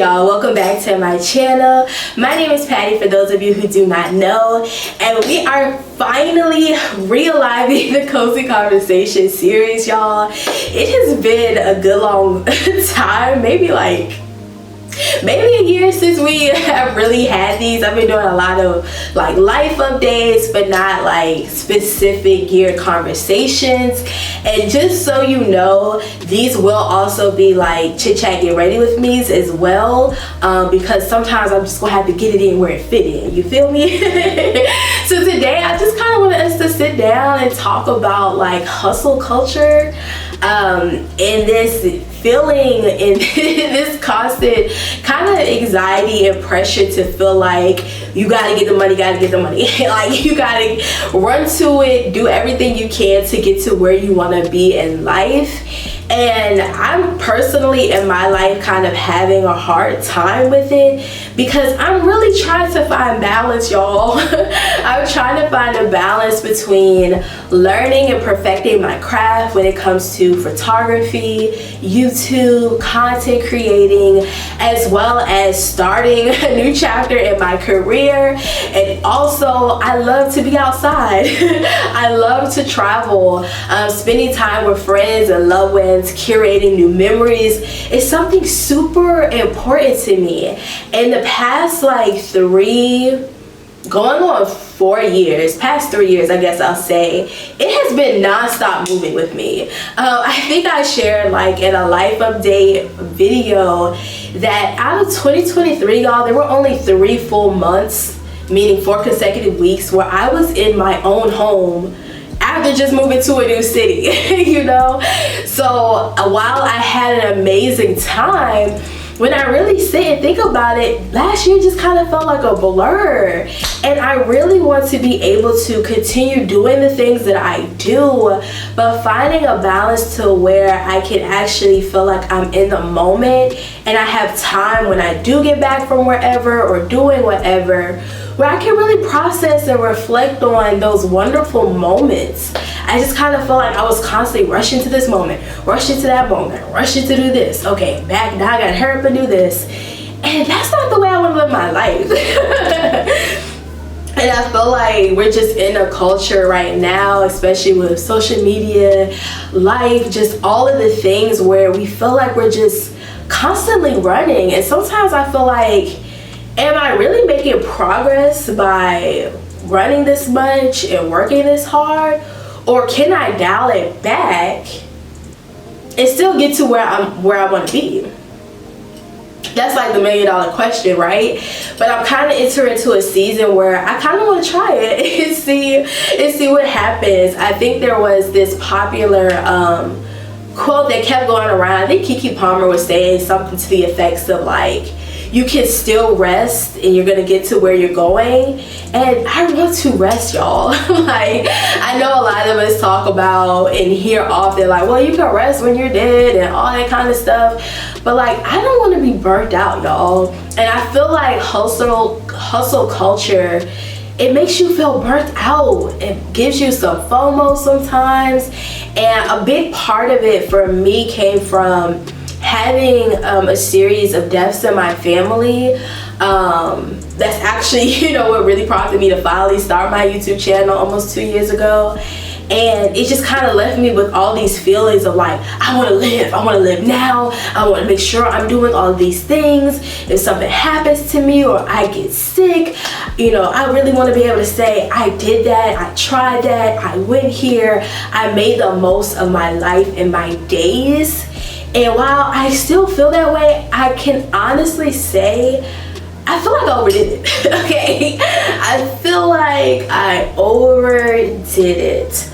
y'all? Welcome back to my channel. My name is Patty, for those of you who do not know, and we are finally reliving the Cozy Conversation series, y'all. It has been a good long time, maybe a year since we have really had these. I've been doing a lot of life updates, but not specific geared conversations. And just so you know, these will also be chit chat get ready with me's as well, because sometimes I'm just gonna have to get it in where it fit in, you feel me? So today I just kind of want us to sit down and talk about hustle culture, and this feeling and this constant kind of anxiety and pressure to feel like you gotta get the money, you gotta run to it, do everything you can to get to where you want to be in life. And I'm personally in my life kind of having a hard time with it because I'm really trying to find balance, y'all. I'm trying to find a balance between learning and perfecting my craft when it comes to photography, YouTube, content creating, as well as starting a new chapter in my career. And also, I love to be outside. I love to travel, spending time with friends and loved ones, curating new memories is something super important to me. In the past 4 years, past 3 years, I guess I'll say, it has been non-stop moving with me. I think I shared in a life update video that out of 2023, y'all, there were only 3 full months, meaning 4 consecutive weeks, where I was in my own home after just moving to a new city, you know? So while I had an amazing time, when I really sit and think about it, last year just kind of felt like a blur. And I really want to be able to continue doing the things that I do, but finding a balance to where I can actually feel like I'm in the moment and I have time when I do get back from wherever or doing whatever, where I can really process and reflect on those wonderful moments. I just kind of felt like I was constantly rushing to this moment, rushing to that moment, rushing to do this. Okay, back now, I gotta hurry up and do this. And that's not the way I want to live my life. And I feel like we're just in a culture right now, especially with social media, life, just all of the things where we feel like we're just constantly running. And sometimes I feel like, am I really making progress by running this much and working this hard? Or can I dial it back and still get to where I want to be? That's the $1 million question, right? But I'm kind of entering into a season where I kind of want to try it and see what happens. I think there was this popular quote that kept going around. I think Keke Palmer was saying something to the effects of you can still rest and you're gonna get to where you're going. And I want to rest, y'all. I know a lot of us talk about and hear often well, you can rest when you're dead and all that kind of stuff, but I don't want to be burnt out, y'all. And I feel like hustle culture, it makes you feel burnt out. It gives you some FOMO sometimes. And a big part of it for me came from having a series of deaths in my family. That's actually, what really prompted me to finally start my YouTube channel almost 2 years ago. And it just kind of left me with all these feelings of I want to live now. I want to make sure I'm doing all of these things. If something happens to me or I get sick, I really want to be able to say, I did that, I tried that, I went here, I made the most of my life and my days. And while I still feel that way, I can honestly say, I feel like I overdid it, okay? I feel like I overdid it.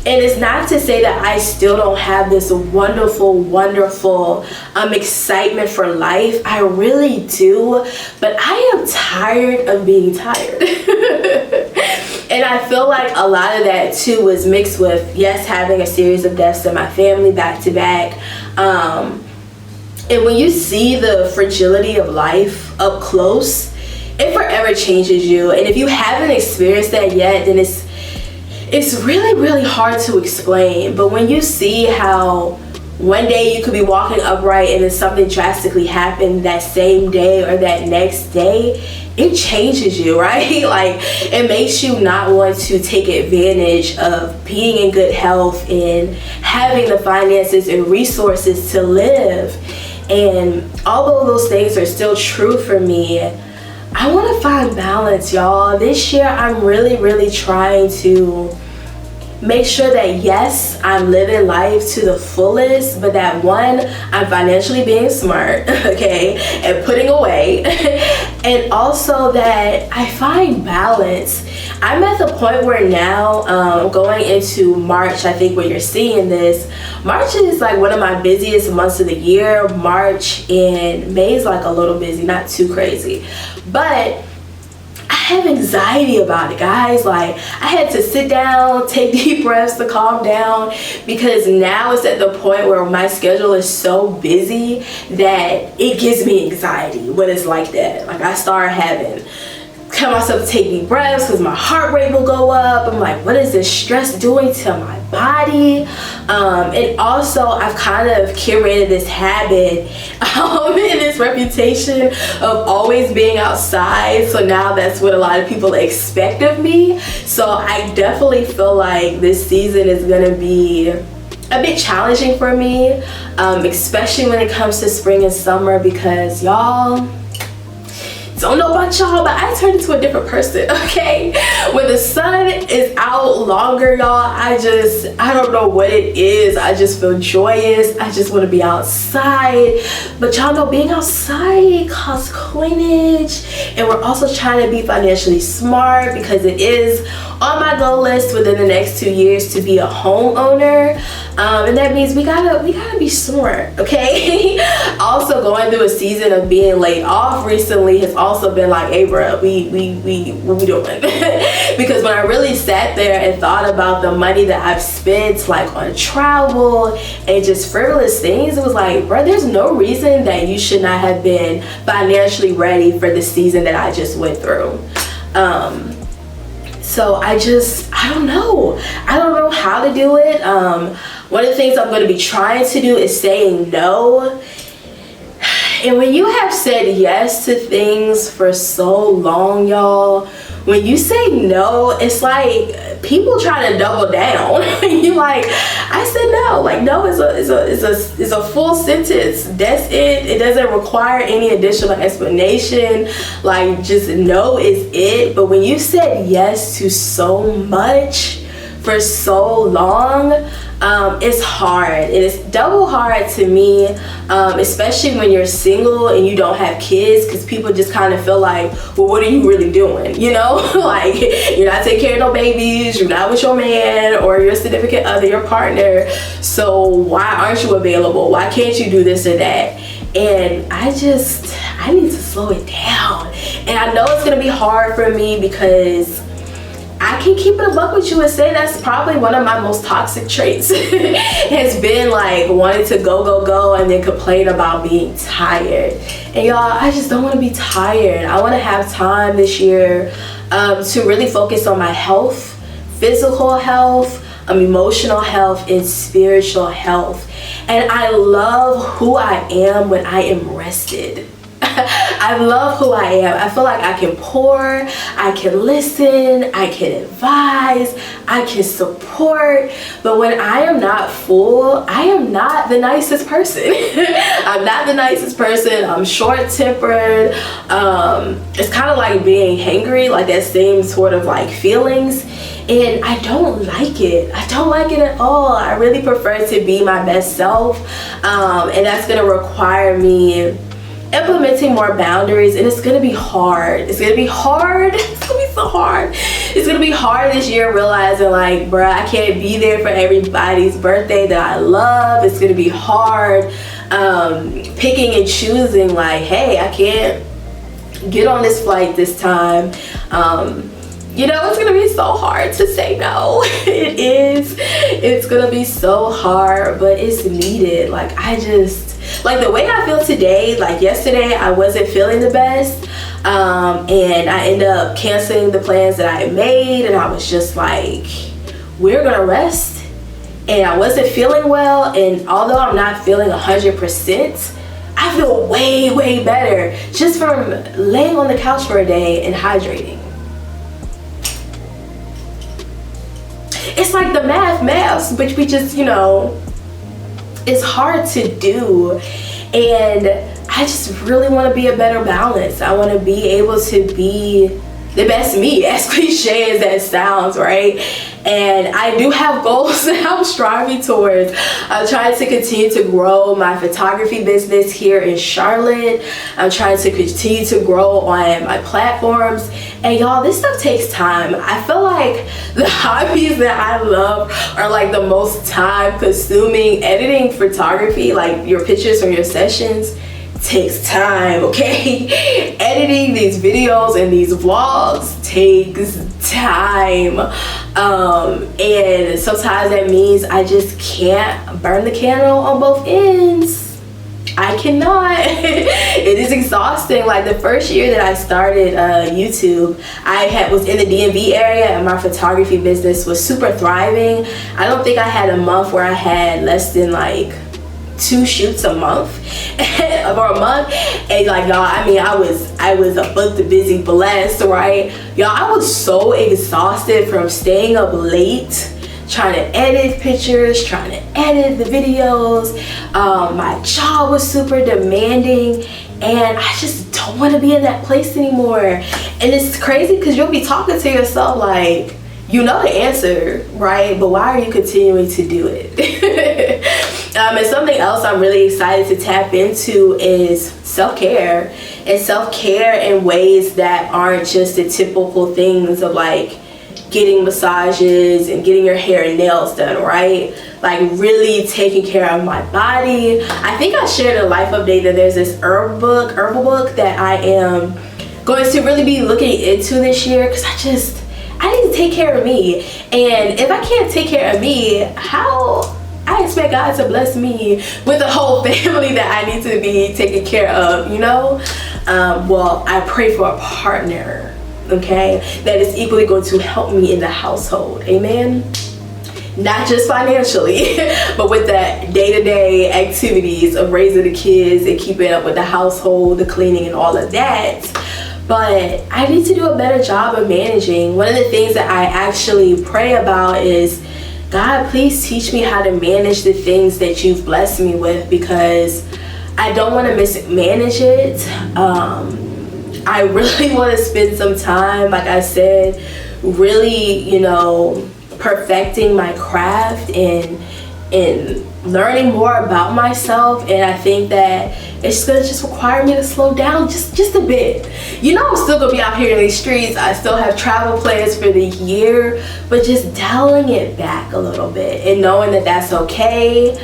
And it's not to say that I still don't have this wonderful excitement for life. I really do, but I am tired of being tired. And I feel like a lot of that too was mixed with, yes, having a series of deaths in my family back to back. And when you see the fragility of life up close, it forever changes you. And if you haven't experienced that yet, then it's really hard to explain. But when you see how one day you could be walking upright and then something drastically happened that same day or that next day. It changes you, right? Like, it makes you not want to take advantage of being in good health and having the finances and resources to live. And although those things are still true for me, I want to find balance, y'all. This year, I'm really trying to make sure that, yes, I'm living life to the fullest, but that one, I'm financially being smart, okay, and putting away, and also that I find balance. I'm at the point where now, going into March, I think when you're seeing this, March is like one of my busiest months of the year. March and May is like a little busy, not too crazy, but I have anxiety about it, guys. Like, I had to sit down, take deep breaths to calm down, because now it's at the point where my schedule is so busy that it gives me anxiety when it's like that. Like, I start tell myself to take deep breaths because my heart rate will go up. I'm like, what is this stress doing to my body? And also, I've kind of curated this habit and this reputation of always being outside. So now that's what a lot of people expect of me. So I definitely feel like this season is going to be a bit challenging for me, especially when it comes to spring and summer, because y'all, don't know about y'all, but I turned into a different person, okay? When the sun is out longer, y'all, I don't know what it is. I just feel joyous. I just want to be outside. But y'all know being outside costs coinage. And we're also trying to be financially smart, because it is on my goal list within the next 2 years to be a homeowner. And that means we gotta be smart, okay? Also, going through a season of being laid off recently has also been like, hey bruh, what we doing? Because when I really sat there and thought about the money that I've spent, like on travel and just frivolous things, it was like, bruh, there's no reason that you should not have been financially ready for the season that I just went through. So I don't know how to do it. One of the things I'm going to be trying to do is saying no. And when you have said yes to things for so long, y'all, when you say no, it's like people try to double down. You like, I said no. Like, no is a full sentence. That's it. It doesn't require any additional explanation. Like, just no is it. But when you said yes to so much for so long, it's hard. It is double hard to me, especially when you're single and you don't have kids, because people just kind of feel like, well, what are you really doing? You know, like, you're not taking care of no babies, you're not with your man or your significant other, your partner, so why aren't you available? Why can't you do this or that? And I need to slow it down. And I know it's gonna be hard for me, because I can keep it a buck with you and say that's probably one of my most toxic traits. Has been like wanting to go and then complain about being tired. And y'all, I just don't want to be tired. I want to have time this year to really focus on my health, physical health, emotional health, and spiritual health. And I love who I am when I am rested. I love who I am. I feel like I can pour, I can listen, I can advise, I can support. But when I am not full, I am not the nicest person. I'm not the nicest person. I'm short-tempered. It's kind of like being hangry, like that same sort of like feelings. And I don't like it. I don't like it at all. I really prefer to be my best self. And that's going to require me implementing more boundaries, and it's gonna be hard. It's gonna be hard. It's gonna be so hard. It's gonna be hard this year, realizing like, bruh, I can't be there for everybody's birthday that I love. It's gonna be hard picking and choosing, like, hey, I can't get on this flight this time. You know, it's gonna be so hard to say no. It is. It's gonna be so hard, but it's needed. Like, like the way I feel today, like yesterday, I wasn't feeling the best. And I ended up canceling the plans that I had made. And I was just like, we're gonna rest and I wasn't feeling well, and although I'm not feeling 100%, I feel way, way better just from laying on the couch for a day and hydrating. It's like the maths, which we just, it's hard to do. And I just really want to be a better balance. I want to be able to be the best me, as cliche as that sounds, right? And I do have goals that I'm striving towards. I'm trying to continue to grow my photography business here in Charlotte. I'm trying to continue to grow on my platforms. And y'all, this stuff takes time. I feel like the hobbies that I love are like the most time consuming. Editing photography, like your pictures from your sessions, takes time, okay? Editing these videos and these vlogs takes time. And sometimes that means I just can't burn the candle on both ends. I cannot. It is exhausting. Like the first year that I started YouTube, I was in the DMV area and my photography business was super thriving. I don't think I had a month where I had less than like 2 shoots a month or a month. And like y'all, I mean, I was a booked, busy, blessed, right? Y'all, I was so exhausted from staying up late trying to edit pictures, trying to edit the videos. My job was super demanding and I just don't want to be in that place anymore. And it's crazy because you'll be talking to yourself like, you know the answer, right? But why are you continuing to do it? And something else I'm really excited to tap into is self-care. And self-care in ways that aren't just the typical things of like getting massages and getting your hair and nails done, right? Like really taking care of my body. I think I shared a life update that there's this herbal book that I am going to really be looking into this year because I need to take care of me. And if I can't take care of me, how I expect God to bless me with a whole family that I need to be taken care of, well, I pray for a partner, okay, that is equally going to help me in the household, amen? Not just financially, but with the day-to-day activities of raising the kids and keeping up with the household, the cleaning and all of that. But I need to do a better job of managing. One of the things that I actually pray about is, God, please teach me how to manage the things that you've blessed me with, because I don't want to mismanage it. I really want to spend some time, like I said, really, perfecting my craft and learning more about myself. And I think that it's gonna just require me to slow down just a bit. I'm still gonna be out here in these streets. I still have travel plans for the year, but just dialing it back a little bit and knowing that that's okay.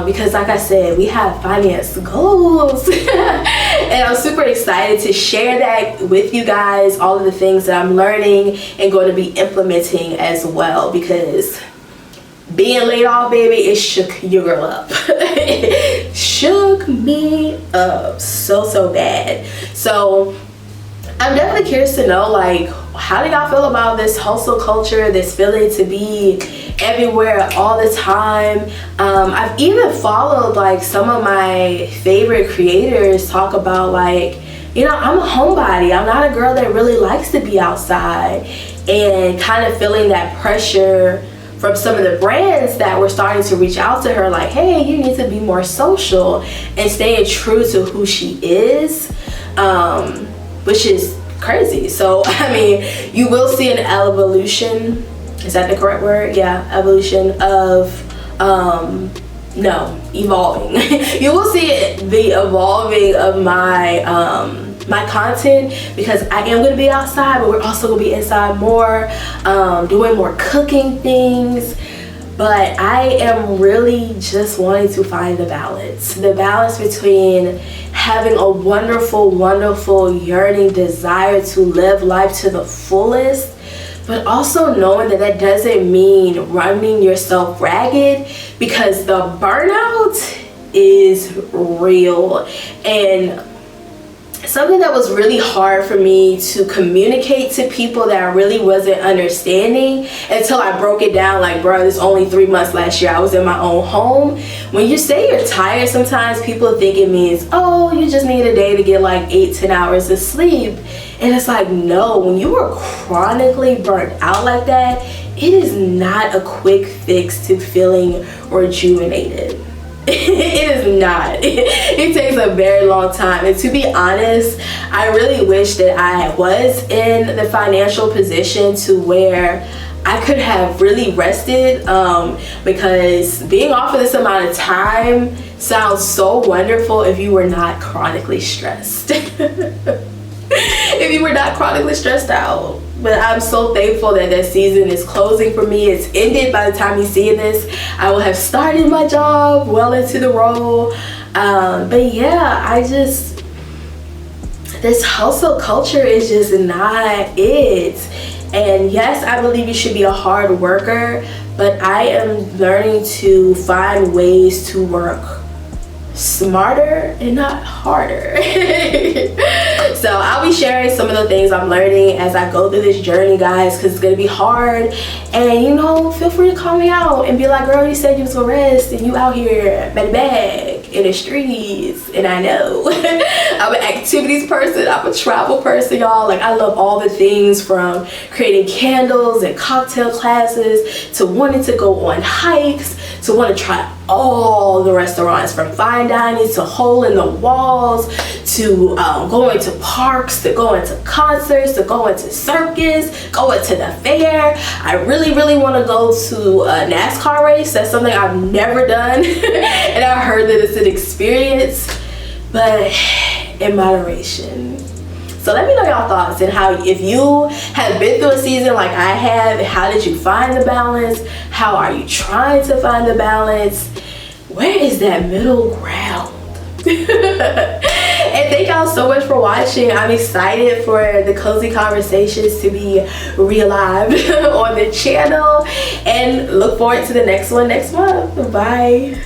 Because like I said, we have finance goals. And I'm super excited to share that with you guys, all of the things that I'm learning and going to be implementing as well, because being laid off, baby, it shook your girl up. It shook me up so bad. So I'm definitely curious to know, like, how do y'all feel about this hustle culture, this feeling to be everywhere all the time? I've even followed like some of my favorite creators talk about like, I'm a homebody. I'm not a girl that really likes to be outside, and kind of feeling that pressure from some of the brands that were starting to reach out to her like, hey, you need to be more social, and staying true to who she is, which is crazy. So I mean, you will see an evolution. Is that the correct word? Yeah, evolution of evolving. You will see the evolving of my my content, because I am going to be outside, but we're also going to be inside more, doing more cooking things. But I am really just wanting to find the balance between having a wonderful yearning desire to live life to the fullest, but also knowing that that doesn't mean running yourself ragged, because the burnout is real. And something that was really hard for me to communicate to people that I really wasn't understanding until I broke it down. Like, bro, this only 3 months last year. I was in my own home. When you say you're tired, sometimes people think it means, oh, you just need a day to get like 8-10 hours of sleep. And it's like, no, when you are chronically burnt out like that, it is not a quick fix to feeling rejuvenated. It is not. It takes a very long time. And to be honest, I really wish that I was in the financial position to where I could have really rested, because being off of this amount of time sounds so wonderful if you were not chronically stressed. If you were not chronically stressed out. But I'm so thankful that that season is closing for me. It's ended by the time you see this. I will have started my job well into the role. But yeah, this hustle culture is just not it. And yes, I believe you should be a hard worker, but I am learning to find ways to work smarter and not harder. So I'll be sharing some of the things I'm learning as I go through this journey, guys, because it's gonna be hard. And you know, feel free to call me out and be like, girl, you said you was gonna rest and you out here by the bag in the streets. And I know I'm an activities person, I'm a travel person, y'all. Like, I love all the things from creating candles and cocktail classes to wanting to go on hikes to want to try all the restaurants, from fine dining to hole in the walls to going to parks, to going to concerts, to going to circus, going to the fair. I really want to go to a NASCAR race. That's something I've never done. And I heard that it's an experience, but in moderation. So let me know y'all thoughts and how, if you have been through a season like I have, how did you find the balance? How are you trying to find the balance? Where is that middle ground? And thank y'all so much for watching. I'm excited for the cozy conversations to be relived on the channel, and look forward to the next one next month. Bye.